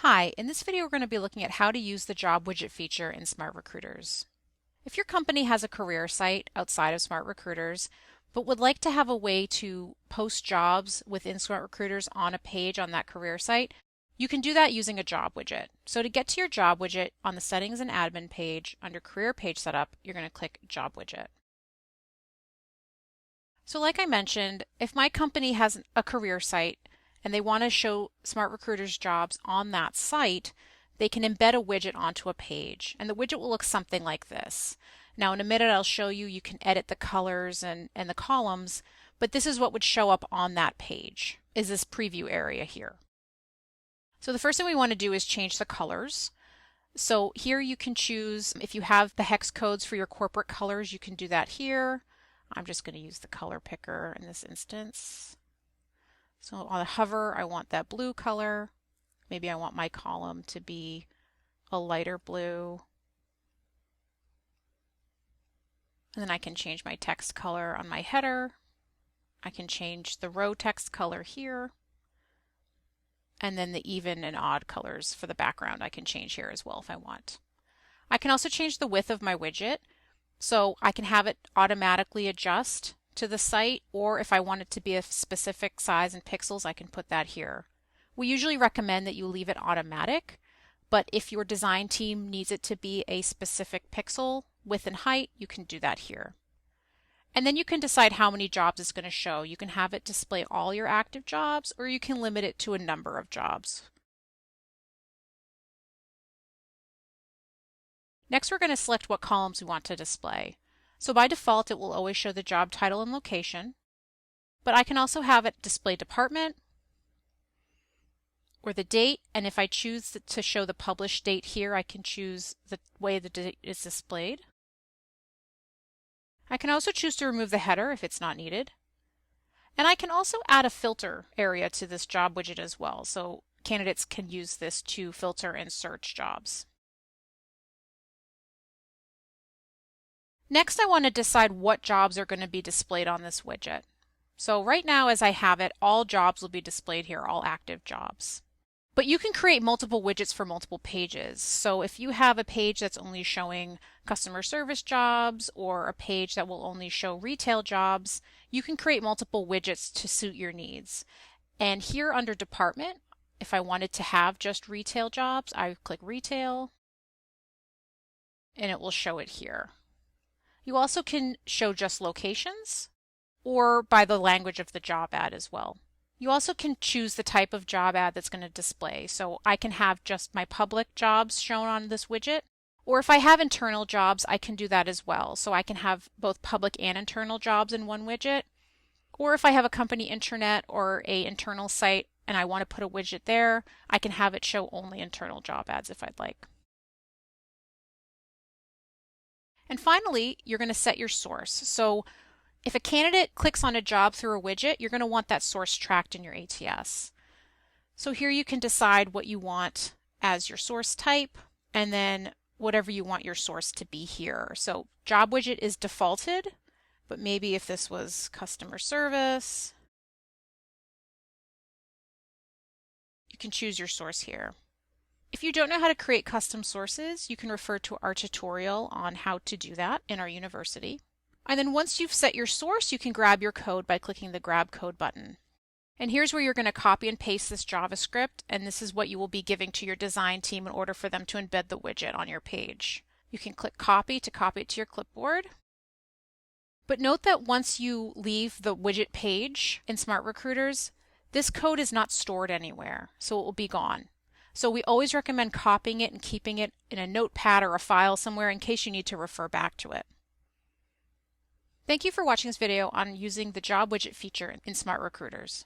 Hi, in this video we're going to be looking at how to use the Job Widget feature in Smart Recruiters. If your company has a career site outside of Smart Recruiters, but would like to have a way to post jobs within Smart Recruiters on a page on that career site, you can do that using a job widget. So to get to your job widget on the Settings and Admin page, under Career Page Setup, you're going to click Job Widget. So like I mentioned, if my company has a career site and they want to show Smart Recruiters jobs on that site, they can embed a widget onto a page. And the widget will look something like this. Now in a minute I'll show you can edit the colors and the columns, but this is what would show up on that page, is this preview area here. So the first thing we want to do is change the colors. So here you can choose, if you have the hex codes for your corporate colors, you can do that here. I'm just going to use the color picker in this instance. So on the hover, I want that blue color. Maybe I want my column to be a lighter blue. And then I can change my text color on my header. I can change the row text color here. And then the even and odd colors for the background I can change here as well if I want. I can also change the width of my widget. So I can have it automatically adjust to the site, or if I want it to be a specific size in pixels, I can put that here. We usually recommend that you leave it automatic, but if your design team needs it to be a specific pixel width and height, you can do that here. And then you can decide how many jobs it's going to show. You can have it display all your active jobs, or you can limit it to a number of jobs. Next, we're going to select what columns we want to display. So by default, it will always show the job title and location, but I can also have it display department or the date, and if I choose to show the published date here, I can choose the way the date is displayed. I can also choose to remove the header if it's not needed. And I can also add a filter area to this job widget as well, so candidates can use this to filter and search jobs. Next, I want to decide what jobs are going to be displayed on this widget. So right now, as I have it, all jobs will be displayed here, all active jobs. But you can create multiple widgets for multiple pages. So if you have a page that's only showing customer service jobs or a page that will only show retail jobs, you can create multiple widgets to suit your needs. And here under department, if I wanted to have just retail jobs, I click retail and it will show it here. You also can show just locations or by the language of the job ad as well. You also can choose the type of job ad that's going to display. So I can have just my public jobs shown on this widget, or if I have internal jobs, I can do that as well. So I can have both public and internal jobs in one widget. Or if I have a company intranet or an internal site and I want to put a widget there, I can have it show only internal job ads if I'd like. And finally, you're going to set your source. So if a candidate clicks on a job through a widget, you're going to want that source tracked in your ATS. So here you can decide what you want as your source type, and then whatever you want your source to be here. So job widget is defaulted, but maybe if this was customer service, you can choose your source here. If you don't know how to create custom sources, you can refer to our tutorial on how to do that in our university. And then once you've set your source, you can grab your code by clicking the Grab Code button. And here's where you're going to copy and paste this JavaScript, and this is what you will be giving to your design team in order for them to embed the widget on your page. You can click Copy to copy it to your clipboard. But note that once you leave the widget page in Smart Recruiters, this code is not stored anywhere, so it will be gone. So we always recommend copying it and keeping it in a notepad or a file somewhere in case you need to refer back to it. Thank you for watching this video on using the Job Widget feature in Smart Recruiters.